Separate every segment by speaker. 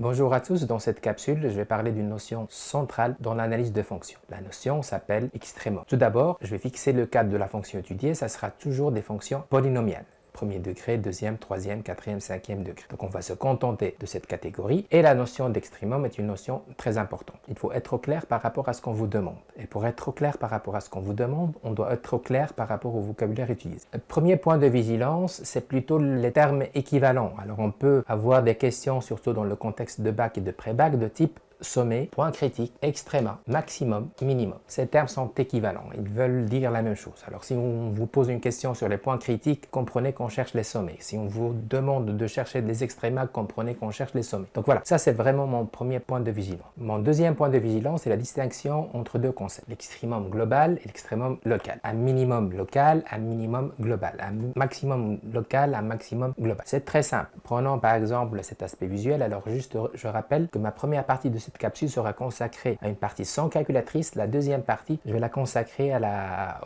Speaker 1: Bonjour à tous, dans cette capsule, je vais parler d'une notion centrale dans l'analyse de fonctions. La notion s'appelle extrémum. Tout d'abord, je vais fixer le cadre de la fonction étudiée, ça sera toujours des fonctions polynomiales. Premier degré, deuxième, troisième, quatrième, cinquième degré. Donc on va se contenter de cette catégorie et la notion d'extrémum est une notion très importante. Il faut être au clair par rapport à ce qu'on vous demande. Et pour être au clair par rapport à ce qu'on vous demande, on doit être au clair par rapport au vocabulaire utilisé. Le premier point de vigilance, c'est plutôt les termes équivalents. Alors on peut avoir des questions, surtout dans le contexte de bac et de pré-bac, de type sommet, point critique, extréma, maximum, minimum. Ces termes sont équivalents, ils veulent dire la même chose. Alors si on vous pose une question sur les points critiques, comprenez qu'on cherche les sommets. Si on vous demande de chercher des extrémas, comprenez qu'on cherche les sommets. Donc voilà, ça c'est vraiment mon premier point de vigilance. Mon deuxième point de vigilance, c'est la distinction entre deux concepts, l'extrémum global et l'extrémum local. Un minimum local, un minimum global. Un maximum local, un maximum global. C'est très simple. Prenons par exemple cet aspect visuel. Alors juste, je rappelle que ma première partie de cette capsule sera consacrée à une partie sans calculatrice. La deuxième partie, je vais la consacrer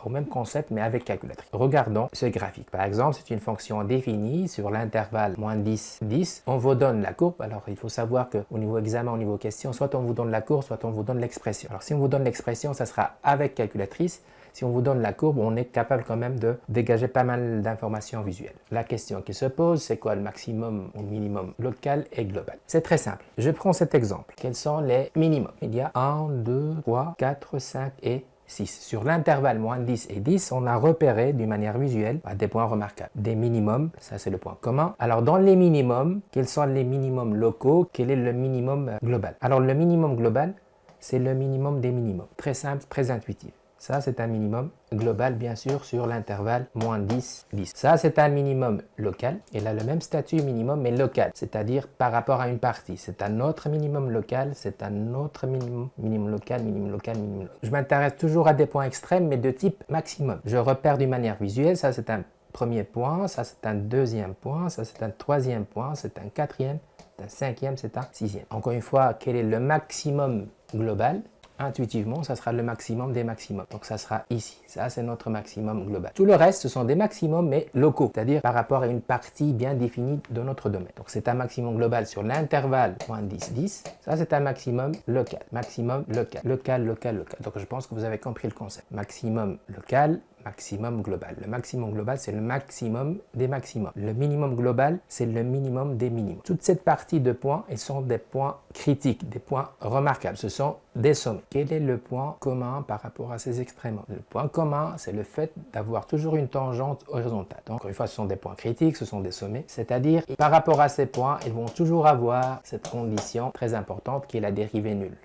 Speaker 1: au même concept mais avec calculatrice. Regardons ce graphique. Par exemple, c'est une fonction définie sur l'intervalle moins 10, 10. On vous donne la courbe. Alors, il faut savoir qu'au niveau examen, au niveau question, soit on vous donne la courbe, soit on vous donne l'expression. Alors, si on vous donne l'expression, ça sera avec calculatrice. Si on vous donne la courbe, on est capable quand même de dégager pas mal d'informations visuelles. La question qui se pose, c'est quoi le maximum ou minimum local et global? C'est très simple. Je prends cet exemple. Quels sont les minimums? Il y a 1, 2, 3, 4, 5 et 6. Sur l'intervalle moins 10 et 10, on a repéré d'une manière visuelle des points remarquables. Des minimums, ça c'est le point commun. Alors dans les minimums, quels sont les minimums locaux? Quel est le minimum global? Alors le minimum global, c'est le minimum des minimums. Très simple, très intuitif. Ça, c'est un minimum global, bien sûr, sur l'intervalle moins 10, 10. Ça, c'est un minimum local. Il a le même statut minimum, mais local, c'est-à-dire par rapport à une partie. C'est un autre minimum local, c'est un autre minimum, minimum local, minimum local, minimum local. Je m'intéresse toujours à des points extrêmes, mais de type maximum. Je repère d'une manière visuelle, ça, c'est un premier point, ça, c'est un deuxième point, ça, c'est un troisième point, c'est un quatrième, c'est un cinquième, c'est un sixième. Encore une fois, quel est le maximum global? Intuitivement, ça sera le maximum des maximums. Donc ça sera ici. Ça, c'est notre maximum global. Tout le reste, ce sont des maximums, mais locaux, c'est-à-dire par rapport à une partie bien définie de notre domaine. Donc c'est un maximum global sur l'intervalle moins 10, 10. Ça, c'est un maximum local. Maximum local. Local, local, local. Donc je pense que vous avez compris le concept. Maximum local, maximum global. Le maximum global, c'est le maximum des maximums. Le minimum global, c'est le minimum des minimums. Toute cette partie de points, ils sont des points critiques, des points remarquables. Ce sont des sommets. Quel est le point commun par rapport à ces extrémums? Le point commun, c'est le fait d'avoir toujours une tangente horizontale. Donc, encore une fois, ce sont des points critiques, ce sont des sommets. C'est-à-dire, par rapport à ces points, ils vont toujours avoir cette condition très importante qui est la dérivée nulle.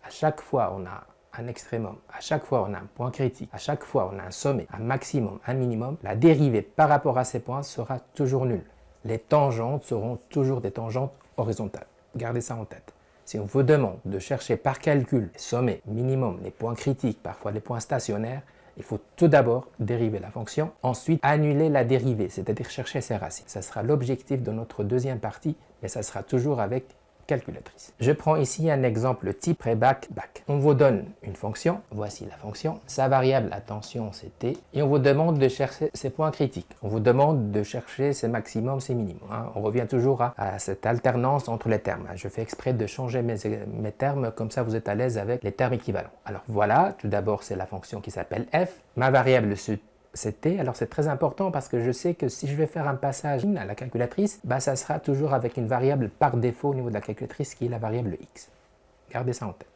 Speaker 1: À chaque fois, on a un extrémum, à chaque fois on a un point critique, à chaque fois on a un sommet, un maximum, un minimum, la dérivée par rapport à ces points sera toujours nulle. Les tangentes seront toujours des tangentes horizontales. Gardez ça en tête. Si on vous demande de chercher par calcul les sommets, minimum, les points critiques, parfois les points stationnaires, il faut tout d'abord dériver la fonction, ensuite annuler la dérivée, c'est-à-dire chercher ses racines. Ça sera l'objectif de notre deuxième partie, mais ça sera toujours avec calculatrice. Je prends ici un exemple type pré-bac, bac. On vous donne une fonction, voici la fonction, sa variable, attention, c'est t, et on vous demande de chercher ses points critiques. On vous demande de chercher ses maximums, ses minimums. On revient toujours à cette alternance entre les termes. Je fais exprès de changer mes termes, comme ça vous êtes à l'aise avec les termes équivalents. Alors voilà, tout d'abord c'est la fonction qui s'appelle f. Ma variable c'est t. Alors c'est très important parce que je sais que si je vais faire un passage à la calculatrice, ça sera toujours avec une variable par défaut au niveau de la calculatrice qui est la variable x. Gardez ça en tête.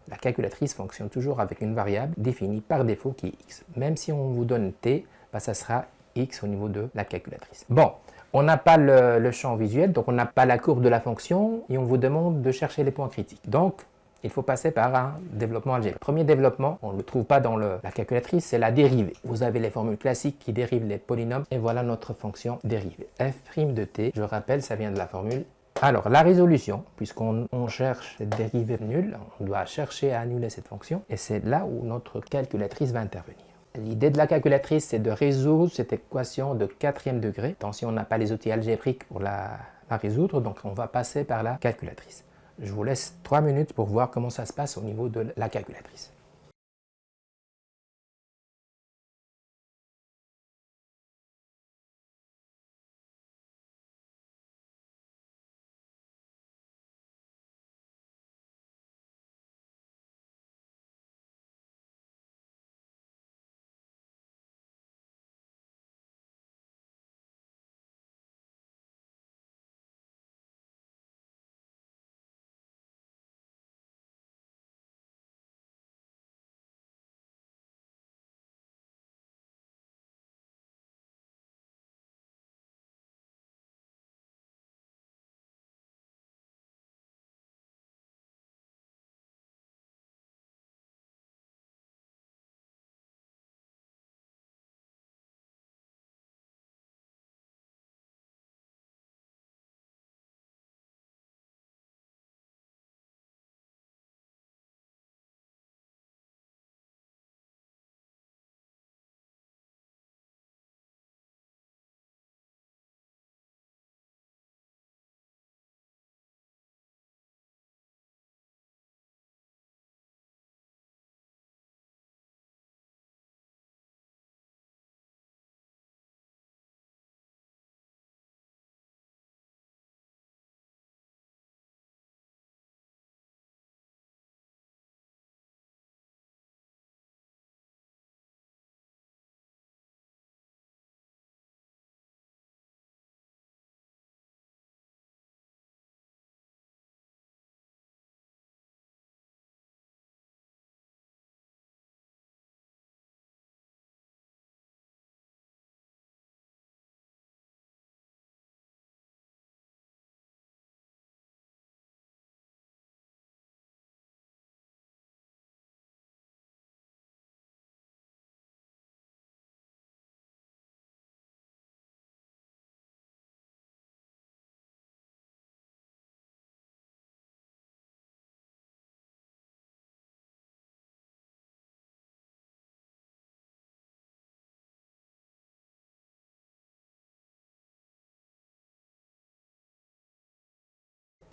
Speaker 1: La calculatrice fonctionne toujours avec une variable définie par défaut qui est x. Même si on vous donne t, ça sera x au niveau de la calculatrice. Bon, on n'a pas le champ visuel, donc on n'a pas la courbe de la fonction et on vous demande de chercher les points critiques. Donc, il faut passer par un développement algébrique. Le premier développement, on ne le trouve pas dans la calculatrice, c'est la dérivée. Vous avez les formules classiques qui dérivent les polynômes et voilà notre fonction dérivée. f' de t, je rappelle, ça vient de la formule. Alors, la résolution, puisqu'on cherche cette dérivée nulle, on doit chercher à annuler cette fonction et c'est là où notre calculatrice va intervenir. L'idée de la calculatrice, c'est de résoudre cette équation de 4e degré. Attention, on n'a pas les outils algébriques pour la résoudre, donc on va passer par la calculatrice. Je vous laisse 3 minutes pour voir comment ça se passe au niveau de la calculatrice.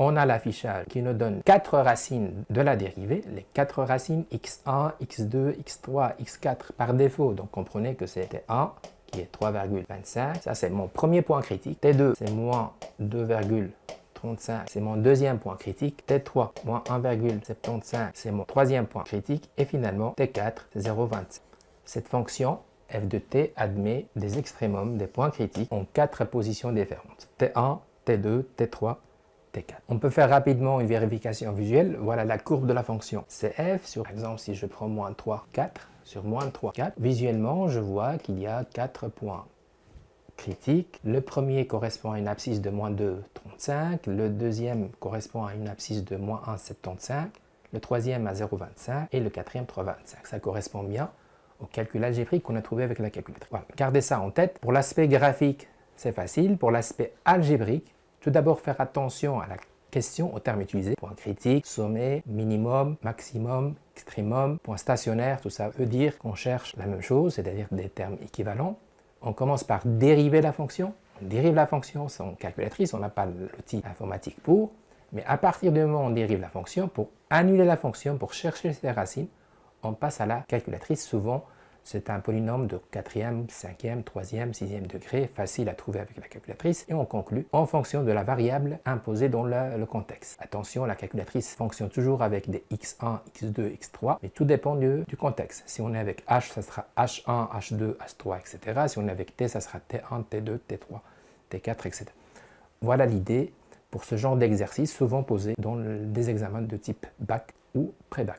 Speaker 1: on a l'affichage qui nous donne 4 racines de la dérivée, les 4 racines x1, x2, x3, x4 par défaut. Donc comprenez que c'est T1 qui est 3,25. Ça, c'est mon premier point critique. T2, c'est moins 2,35. C'est mon deuxième point critique. T3, moins 1,75. C'est mon troisième point critique. Et finalement, T4, c'est 0,25. Cette fonction f de t admet des extrémums, des points critiques en 4 positions différentes. T1, T2, T3, T4. On peut faire rapidement une vérification visuelle. Voilà la courbe de la fonction CF. Sur, par exemple, si je prends moins 3, 4, sur moins 3, 4, visuellement, je vois qu'il y a 4 points critiques. Le premier correspond à une abscisse de moins 2,35. Le deuxième correspond à une abscisse de moins 1,75. Le troisième à 0,25 et le quatrième 3,25. Ça correspond bien au calcul algébrique qu'on a trouvé avec la calculatrice. Voilà. Gardez ça en tête. Pour l'aspect graphique, c'est facile. Pour l'aspect algébrique, tout d'abord faire attention à la question, aux termes utilisés. Point critique, sommet, minimum, maximum, extrémum, point stationnaire, tout ça veut dire qu'on cherche la même chose, c'est-à-dire des termes équivalents. On commence par dériver la fonction. On dérive la fonction sans calculatrice, on n'a pas l'outil informatique pour. Mais à partir du moment où on dérive la fonction, pour annuler la fonction, pour chercher ses racines, on passe à la calculatrice. Souvent, c'est un polynôme de 4e, 5e, 3e, 6e degré, facile à trouver avec la calculatrice. Et on conclut en fonction de la variable imposée dans le contexte. Attention, la calculatrice fonctionne toujours avec des x1, x2, x3, mais tout dépend du contexte. Si on est avec h, ça sera h1, h2, h3, etc. Si on est avec t, ça sera t1, t2, t3, t4, etc. Voilà l'idée pour ce genre d'exercice, souvent posé dans des examens de type bac ou pré-bac.